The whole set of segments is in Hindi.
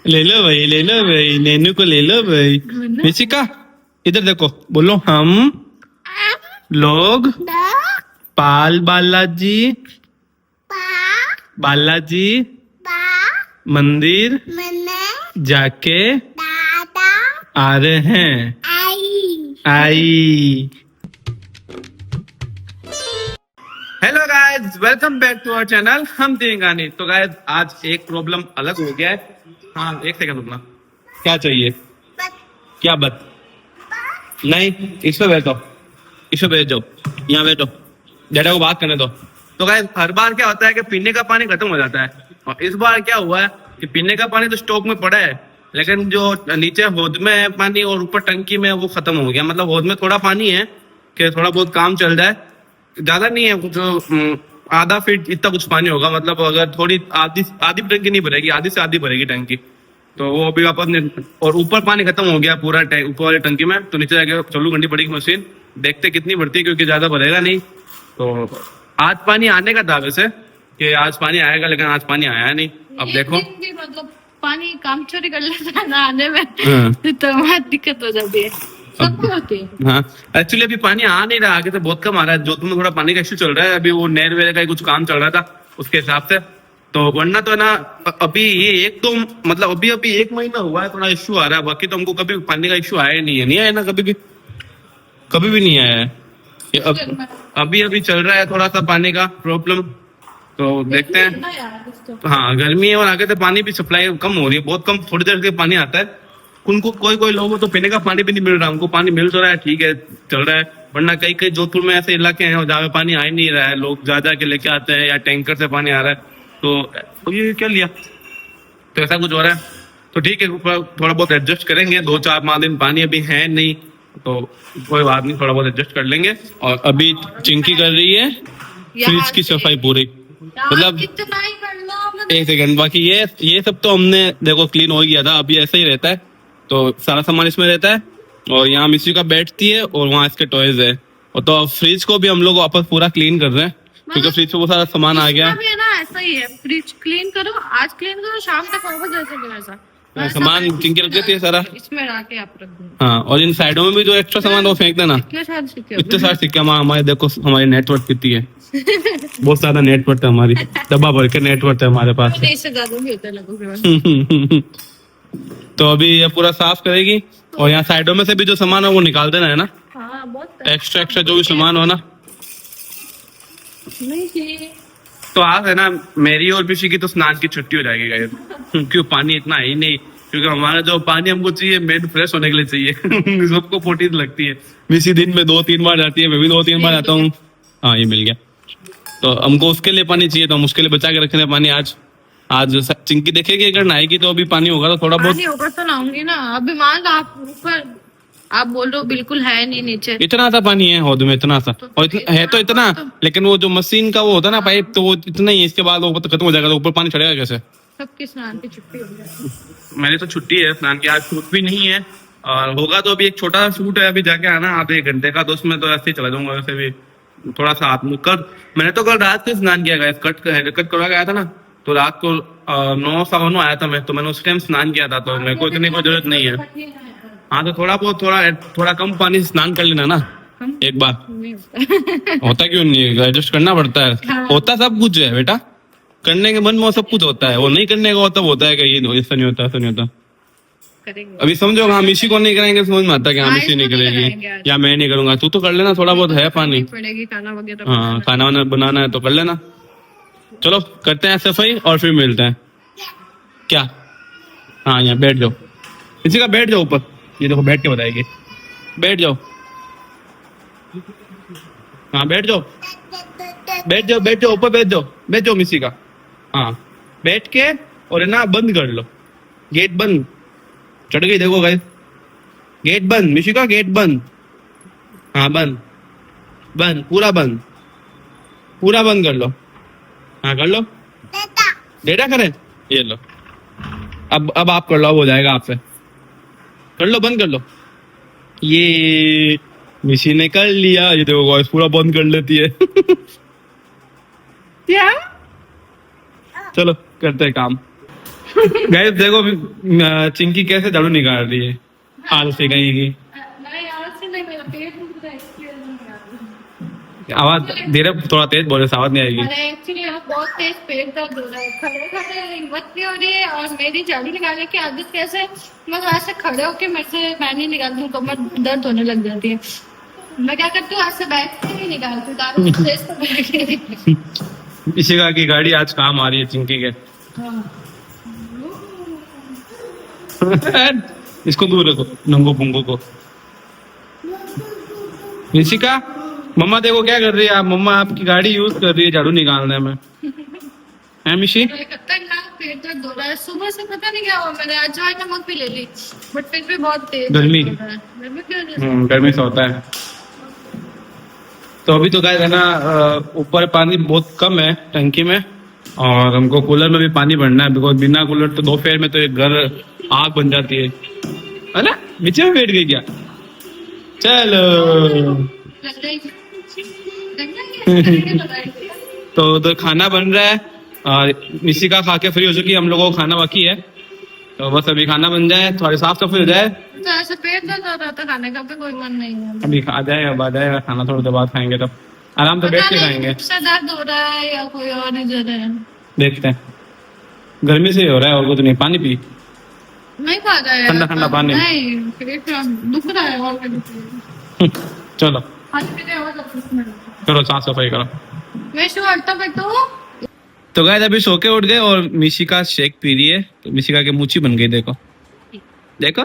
ले लो भाई, ले लो भाई, नैनू को ले लो भाई। मिशिका इधर देखो, बोलो हम लोग पाल बालाजी बालाजी मंदिर जाके आ रहे हैं। आई। Hello guys, welcome back to our channel हम तीन गाने। तो गाइस आज एक प्रॉब्लम अलग हो गया है। हाँ एक सेकंड रुकना। क्या चाहिए? क्या बत? नहीं, इस पे बैठो, इस पे बैठ जाओ, यहाँ बैठो, डैडा को बात करने दो। तो गाइस हर बार क्या होता है कि पीने का पानी खत्म हो जाता है, और इस बार क्या हुआ है कि पीने का पानी तो स्टॉक में पड़ा है, लेकिन जो नीचे होद में है पानी और ऊपर टंकी में वो खत्म हो गया। मतलब होद में थोड़ा पानी है कि थोड़ा बहुत काम चल रहा है, ज्यादा नहीं है कुछ, आधा फीट इतना कुछ पानी होगा। मतलब अगर थोड़ी आधी आधी टंकी नहीं भरेगी, आधी से आधी भरेगी टंकी, तो वो अभी वापस नहीं। और ऊपर पानी खत्म हो गया पूरा ऊपर वाली टंकी में, तो नीचे जाके चालू करनी पड़ेगी मशीन। देखते कितनी भरती है, क्योंकि ज्यादा भरेगा नहीं। तो आज पानी आने का था वैसे कि आज पानी आएगा, लेकिन आज पानी आया नहीं। अब देखो मतलब पानी काम चोरी कर लेता है ना आने में, तो बहुत दिक्कत हो जाती है, सबको होती है। हाँ एक्चुअली अभी पानी आ नहीं रहा, आगे तो बहुत कम आ रहा है। जोधपुर में थोड़ा पानी का इश्यू चल रहा है, अभी वो नहर वेर का कुछ काम चल रहा था उसके हिसाब से। तो वरना तो ना अभी ये एक तो मतलब अभी एक महीना हुआ है थोड़ा इश्यू आ रहा है, बाकी तो हमको कभी पानी का इश्यू आया नहीं है। नहीं आया ना कभी भी नहीं आया है। अभी चल रहा है थोड़ा सा पानी का प्रॉब्लम, तो देखते हैं। हाँ गर्मी है और आगे से पानी भी सप्लाई कम हो रही है, बहुत कम, थोड़ी देर के पानी आता है। उनको कोई लोगों को तो पीने का पानी भी नहीं मिल रहा, हमको पानी मिल तो रहा है, ठीक है चल रहा है। वरना कई जोधपुर में ऐसे इलाके हैं जहाँ पे पानी आ ही नहीं रहा है, लोग जा के लेके आते हैं या टैंकर से पानी आ रहा है। तो ये क्या लिया, तो ऐसा कुछ हो रहा है। तो ठीक है थोड़ा बहुत एडजस्ट करेंगे, 2-4-5 दिन पानी अभी है नहीं, तो कोई बात नहीं, थोड़ा बहुत एडजस्ट कर लेंगे। और अभी चिंकी कर रही है फ्रिज की सफाई पूरी, मतलब एक सेकंड बाकी। ये सब तो हमने देखो क्लीन हो गया था, अभी ऐसा ही रहता है। तो सारा सामान इसमें रहता है, और यहाँ मिस्सी का बैठती है और वहाँ इसके टॉयज है। और तो फ्रिज को भी हम लोग वापस पूरा क्लीन कर रहे हैं, क्योंकि फ्रिज में वो सारा सामान आ गया है ना। ऐसा ही है, फ्रिज क्लीन करो, आज क्लीन करो, शाम तक वापस जैसे वैसा सामान चिंकी रख देती है सारा इसमें आके आप रख दो। हाँ, और इन साइडों में भी जो एक्स्ट्रा सामान वो फेंक देना। इतने सारे सिक्के हमारे देखो, हमारी नेटवर्क कितनी है, बहुत ज्यादा नेटवर्क है हमारी, डब्बा भर के नेटवर्क है हमारे पास। तो अभी ये पूरा साफ करेगी, और यहाँ साइडों में से भी जो सामान है वो निकाल देना है ना। हाँ, बहुत एक्स्ट्रा जो भी सामान हो ना। तो आज है ना मेरी और पिशी की तो स्नान की छुट्टी हो जाएगी गाइस, क्योंकि पानी इतना है ही नहीं। क्योंकि हमारा जो पानी हमको चाहिए मेड फ्रेश होने के लिए चाहिए। सबको 40 लगती है, मिसी दिन में 2-3 बार जाती है, मैं भी 2-3 बार जाता हूँ। हाँ ये मिल गया, तो हमको उसके लिए पानी चाहिए, तो हम उसके लिए बचा के रखने पानी। आज चिंकी देखेगी अगर नहाएगी तो अभी पानी होगा, तो थोड़ा बहुत पानी होगा तो नहाऊंगी ना। अभी मान लो आप ऊपर आप बोल रहे हो बिल्कुल है नहीं नीचे, इतना सा पानी है हौद में, इतना सा, और इतना, लेकिन वो जो मशीन का वो होता है ना पाइप, तो वो इतना ही है, इसके बाद वो खत्म हो जाएगा, तो ऊपर पानी चढ़ेगा कैसे। सबकी स्नान की छुट्टी हो जाएगी। मेरी तो छुट्टी है स्नान की, आज शूट भी नहीं है, और होगा तो अभी एक छोटा सा शूट है, अभी जाके आना आधे 1 घंटे का, तो उसमें तो ऐसे ही चला जाऊंगा। वैसे भी थोड़ा सा हाथ मुँह कर, मैंने तो कल रात को स्नान किया गया, कट करवा गया था ना, तो रात को 9-9 आया था मैं, तो मैंने उस टाइम स्नान किया था, तो मेरे को इतनी कोई जरूरत नहीं है। हाँ तो थोड़ा कम पानी से स्नान कर लेना ना एक बार। होता क्यों नहीं है, एडजस्ट करना पड़ता है। होता सब कुछ है बेटा, करने के मन में सब कुछ होता है, वो नहीं करने का होता है कि ये ऐसा नहीं होता, ऐसा नहीं होता। अभी समझो हाँ मिशी को नहीं करेंगे, समझ में आता है कि हाँ मिशी नहीं करेगी या मैं नहीं करूंगा, तू तो कर लेना, थोड़ा बहुत है पानी पड़ेगी, खाना वगैरह। हाँ खाना वाना बनाना है तो कर लेना। चलो करते हैं सफाई और फिर मिलते हैं। क्या? हाँ यहाँ बैठ जाओ, किसी का बैठ जाओ ऊपर, ये देखो बैठ के बताएगी, बैठ जाओ। हाँ बैठ जाओ ऊपर बैठ जाओ मिसी का। हाँ बैठ के और है ना बंद कर लो, गेट बंद। चढ़ गई देखो गाइस, गेट बंद, मिशी का गेट बंद। हाँ बंद पूरा बंद कर लो। हाँ कर लो, डेटा करें, ये लो। अब आप कर लो, अब हो जाएगा आपसे, कर लो, बंद कर लो। ये मिशी ने कर लिया, ये देखो गाइस पूरा बंद कर लेती है। क्या चलो करते हैं काम। गाइस देखो अभी चिंकी कैसे झाड़ू निकाल रही है आलसी कहीं की। नहीं आज से नहीं, मेरा पेट दुख रहा है इसलिए नहीं निकाल रही। आवाज धीरे थोड़ा तेज बोले, आवाज नहीं आएगी। अरे एक्चुअली बहुत तेज पेट दर्द हो रहा है, खड़े खड़े हिम्मत नहीं हो रही है, और मेरी झाड़ू निकालने की आदत कैसे, मैं ऐसे खड़े होके मेरे से मैं नहीं निकालती हूँ, कमर दर्द होने लग जाती है। मैं क्या करती हूँ, आज से बैठ के नहीं निकालती हूँ, दारू तेज तो बैठ के निकालती हूँ। इशिका की गाड़ी आज काम आ रही है चिंकी के। हाँ। इसको दूर रखो नंगो पुंगो को। इशिका मम्मा देखो क्या कर रही है आप, मम्मा आपकी गाड़ी यूज कर रही है झाड़ू निकालने में। है मिशी? खतरनाक पेट दर्द हो रहा है, सुबह से पता नहीं क्या हुआ, मैंने अजवाइन नमक भी ले ली बट फिर भी बहुत तेज गर्मी। दर्द हो रहा है। गर्मी की वजह से। गर्मी से होता है। तो अभी तो गाइस है ना ऊपर पानी बहुत कम है टंकी में, और हमको कूलर में भी पानी भरना है, बिकॉज बिना कूलर तो दोपहर में तो एक घर आग बन जाती है ना। नीचे में बैठ गई क्या? चलो लग रही है। तो उधर खाना बन रहा है और इशिका खा के फ्री हो चुकी है, हम लोगों को खाना बाकी है, तो बस अभी खाना बन जाए, थोड़ी साफ सफाई हो जाए। तो ऐसे पेट दर्द हो रहा था, खाने का भी कोई मन नहीं है। अभी आ जाएगा खाना, थोड़ी देर बाद खाएंगे, तब आराम से बैठ के खाएंगे। से दर्द हो रहा है या कोई और इधर है, देखते हैं। गर्मी से ही हो रहा है और कुछ नहीं। पानी पी, नहीं खा रहा है ठंडा ठंडा पानी। नहीं, पेट दुख रहा है और चलो पानी पीने और सब करो, साफ सफाई करो। मैं शो हटता बैठू। तो गाइस अभी सो के उठ गए और मिशिका शेक पी रही है, तो मिशिका की मूछी बन गई। देखो देखो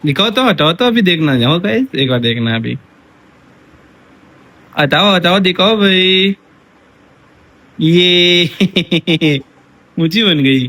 दिखाओ तो, हटाओ तो, अभी देखना जाओ गाइस, एक बार देखना है अभी। हटाओ हटाओ दिखाओ भाई, ये मूछी बन गई।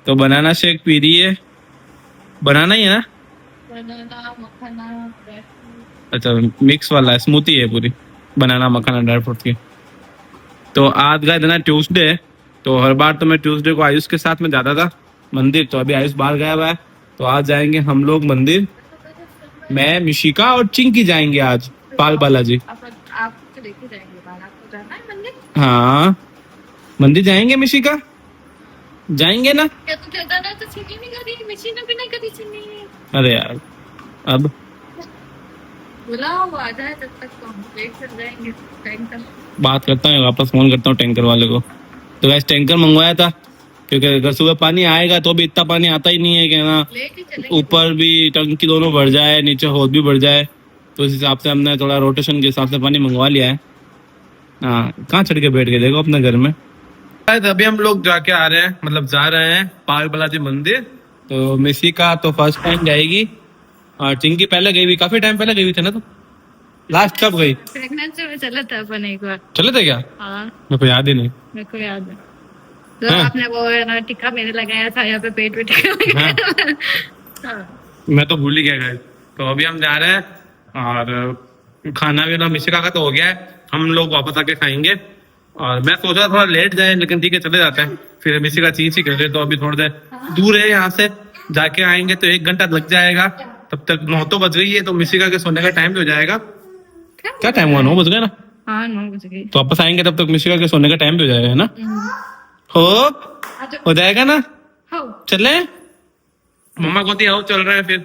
तो बनाना शेक पी रही है, बनाना ही है ना? बनाना मखाना अच्छा मिक्स वाला है, स्मूथी है पूरी, बनाना मखाना ड्राई फ्रूट की। तो आज का दिन है ट्यूसडे, तो हर बार तो मैं ट्यूसडे को आयुष के साथ में जाता था मंदिर, तो अभी आयुष बाहर गया हुआ है, तो आज जाएंगे हम लोग मंदिर। मैं मिशिका और चिंकी जाएंगे आज पाल बालाजी। आप तो लेके जाएंगे बाहर, आपको जाना है मंदिर? हाँ मंदिर जाएंगे मिशिका, जाएंगे ना? क्या तू कहता ना तो चीनी नहीं करी, मशीन भी नहीं करी चीनी। अरे यार अब बुलाओ वो आ जाए, तब तक तो हम वेट कर जाएंगे टाइम तक। बात करता हूँ, वापस फोन करता हूँ टैंकर वाले को। तो वैसे टैंकर मंगवाया था, क्योंकि अगर सुबह पानी आएगा तो भी इतना पानी आता ही नहीं है कि ना लेके चलेंगे। ऊपर भी टंकी दोनों भर जाए, नीचे हौद भी भर जाए, तो इस हिसाब से हमने थोड़ा रोटेशन के हिसाब से पानी मंगवा लिया है। हाँ कहाँ चढ़ के बैठ गए देखो अपने घर में। अभी हम लोग जाके आ रहे हैं, मतलब जा रहे हैं पाल बालाजी मंदिर। तो मिशिका तो फर्स्ट टाइम जाएगी, और चिंकी पहले गई हुई, काफी टाइम पहले गई हुई थी ना। तो लास्ट कब गई? प्रेगनेंसी में चला था अपन एक बार। चले थे क्या? हाँ मेरे को याद ही नहीं। मेरे को याद है, तो आपने वो है ना टिक्का मेरे लगाया था यहाँ पे पेट में टिक्का लगाया था। हाँ। मैं तो भूल ही गया गाइस। तो अभी हम जा रहे हैं, और खाना भी ना मिशिका का तो हो गया है, हम लोग वापस आके खाएंगे। और मैं सोचा थोड़ा लेट जाए, लेकिन ठीक है चले जाते हैं। फिर मिशिका चीज ही कर रहे, तो अभी थोड़ी देर दूर है यहाँ से, जाके आएंगे तो 1 घंटा लग जाएगा। तब तक 9 तो बज गई है, तो मिशिका के सोने का टाइम भी हो जाएगा। क्या टाइम हुआ? 9 बज गए ना। हाँ 9 बज गई। तो वापस आएंगे तब तक मिशिका के सोने का टाइम भी हो जाएगा, है ना? हो जाएगा ना? हो चले मम्मा को आओ, चल रहे हैं फिर।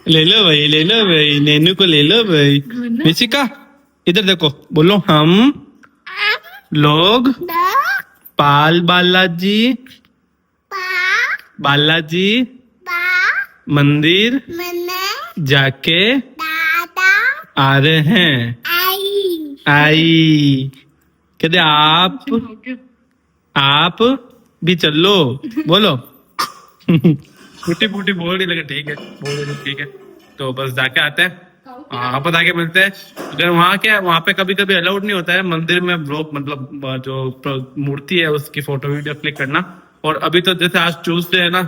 ले लो भाई, ले लो भाई, नैनू को ले लो भाई। मिशिका इधर देखो, बोलो हम लोग पाल बालाजी बालाजी मंदिर जाके आ रहे हैं। आई कहते आप भी चलो, बोलो। फूटी फूटी बोल रही, लेकिन ठीक है, बोल रही ठीक है। तो बस जाके आते हैं, वापस आके मिलते हैं। अगर वहाँ पे कभी कभी अलाउड नहीं होता है मंदिर में ब्लॉग, मतलब जो मूर्ति है उसकी फोटो वीडियो क्लिक करना। और अभी तो जैसे आज ट्यूसडे है ना,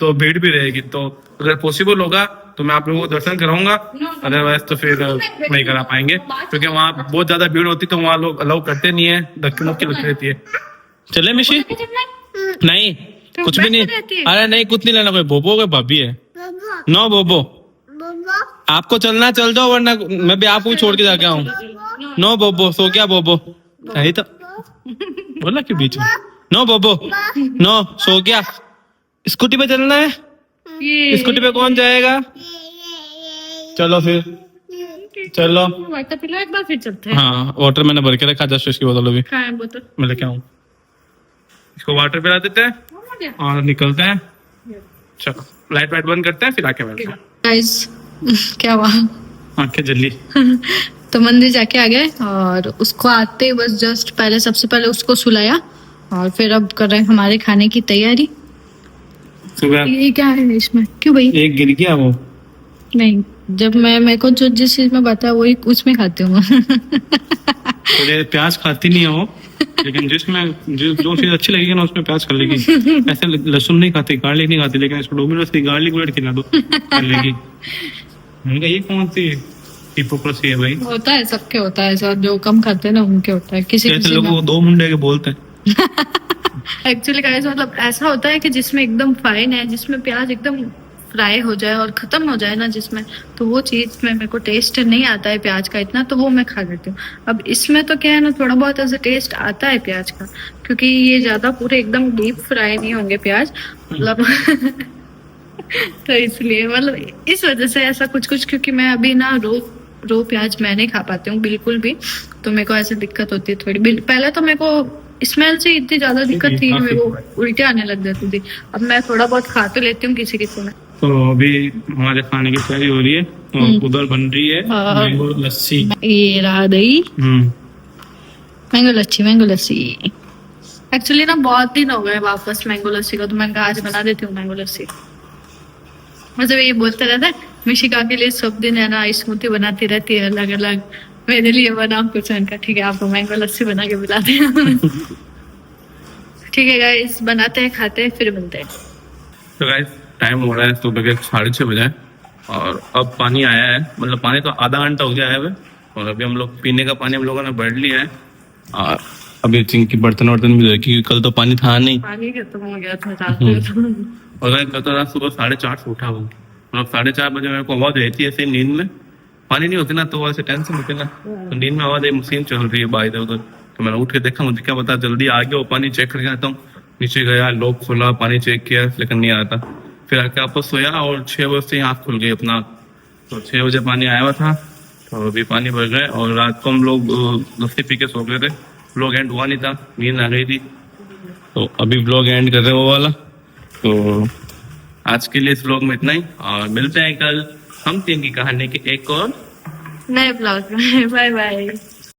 तो भीड़ भी रहेगी, तो अगर पॉसिबल होगा तो मैं आप लोगों को दर्शन कराऊंगा, अदरवाइज तो फिर नहीं करा पाएंगे, क्योंकि वहाँ बहुत ज्यादा भीड़ होती है, तो वहाँ लोग अलाउ करते नहीं है, धक्की मुक्की लगती रहती है। चले मिशी? नहीं कुछ भी नहीं, अरे नहीं कुछ नहीं लेना, कोई बोबो के भाभी है। नो बोबो, आपको चलना चल जाओ, वरना मैं भी आपको छोड़ के जाके आऊँ। नो बोबो, सो क्या बोबो? यही तो बोला कि बीच में नो बोबो, नो सो क्या? स्कूटी पे चलना है? स्कूटी पे कौन जाएगा? चलो फिर, चलो। वाटर पिला एक बार फिर चलते हैं। हाँ, वाटर मैंने भर के रखा, जस्ट इसकी बोतल अभी कहाँ है बोतल? मैं लेके आऊँ। इसको वाटर पिला देते हैं और निकलते हैं। चलो लाइट वाइट बंद करते हैं, फिर आके मिलते हैं। गाइस क्या हुआ? आंखें जल्दी। तो मंदिर जाके आ गए और उसको आते ही बस जस्ट पहले सबसे पहले उसको सुलाया और फिर अब कर रहे हैं हमारे खाने की तैयारी। सुबह ये क्या है इसमें? क्यों भाई? एक गिर गया वो। नहीं, जब मैं मेरे को जो जिस चीज में बताया वही उसमें खाती हूँ। तो प्याज खाती नहीं है वो, लेकिन जिसमें जो चीज अच्छी लगेगी ना उसमें प्याज कर लेगी। ऐसे लहसुन नहीं खाती, गार्लिक नहीं खाती, लेकिन इसको डोमिनोज की गार्लिक ब्रेड खिला दो कर लेगी। मैंने कहा ये कौन सी हिपोक्रेसी है भाई? होता है, सबके होता है ऐसा, जो कम खाते हैं ना उनके होता है। किसी ऐसे किसी लोगों को दो मुंडे के बोलते हैं। एक्चुअली गाइस मतलब ऐसा होता है कि जिसमें एकदम फाइन है, जिसमें प्याज एकदम फ्राई हो जाए और खत्म हो जाए ना जिसमें, तो वो चीज में मेरे को टेस्ट नहीं आता है प्याज का इतना, तो वो मैं खा लेती हूँ। अब इसमें तो क्या है ना, थोड़ा बहुत ऐसा टेस्ट आता है प्याज का, क्योंकि ये ज्यादा पूरे एकदम डीप फ्राई नहीं होंगे प्याज, मतलब। तो इसलिए मतलब इस वजह से ऐसा कुछ कुछ, क्योंकि मैं अभी ना रो प्याज मैं नहीं खा पाती हूँ बिल्कुल भी, तो मेरे को ऐसे दिक्कत होती है थोड़ी। पहले तो मेरे को स्मेल से इतनी ज्यादा दिक्कत थी, मेरे को उल्टी आने लग जाती थी। अब मैं थोड़ा बहुत खा तो लेती हूँ किसी किसी में। तो अभी हमारे खाने की तैयारी हो रही है और उधर बन रही है मैंगो लस्सी। ये रहा दही, मैंगो लस्सी, मैंगो लस्सी। एक्चुअली ना बहुत दिन हो गए वापस मैंगो लस्सी को, तो मैं आज बना देती हूँ मैंगो लस्सी। मतलब ये बोलते रहता है मिशिका के लिए सब दिन है ना स्मूथी बनाती रहती है अलग अलग, मेरे लिए बनाओ कुछ। उनका ठीक है, आपको मैंगो लस्सी बना के पिलाते हैं। ठीक है गाइस, बनाते हैं, खाते हैं, फिर मिलते हैं। तो गाइस टाइम हो रहा है सुबह के 6:30 बजे और अब पानी आया है, मतलब पानी तो आधा घंटा हो गया है अभी, और अभी हम लोग पीने का पानी हम लोगों ने भर लिया है। और अभी चिंकी बर्तन वर्तन भी, क्योंकि कल तो पानी था नहीं, पानी खत्म हो गया था रात में। और मैं कल तो रात सुबह 4:30 से उठा हूँ, मतलब 4:30 बजे मेरे को आवाज रहती है ऐसे नींद में, पानी नहीं होती ना तो वैसे टेंशन होती ना, तो नींद में आवाज मशीन चल रही है बाहर इधर उधर, तो मैंने उठ के देखा, मुझे क्या पता, जल्दी आ गया वो पानी चेक करके आता हूँ। नीचे गया, लॉक खोला, पानी चेक किया, लेकिन नहीं आता। फिर आके वापस सोया और 6 बजे से आँख खुल गई अपना, तो 6 बजे पानी आया हुआ था, तो अभी पानी भर गए। और रात को हम लोग लस्सी पी के सो गए थे, ब्लॉग एंड हुआ नहीं था, नींद आ गई थी, तो अभी ब्लॉग एंड कर रहे हैं वो वाला। तो आज के लिए इस ब्लॉग में इतना ही, और मिलते हैं कल हम 3 की कहानी के एक और नए ब्लॉग में। Bye bye.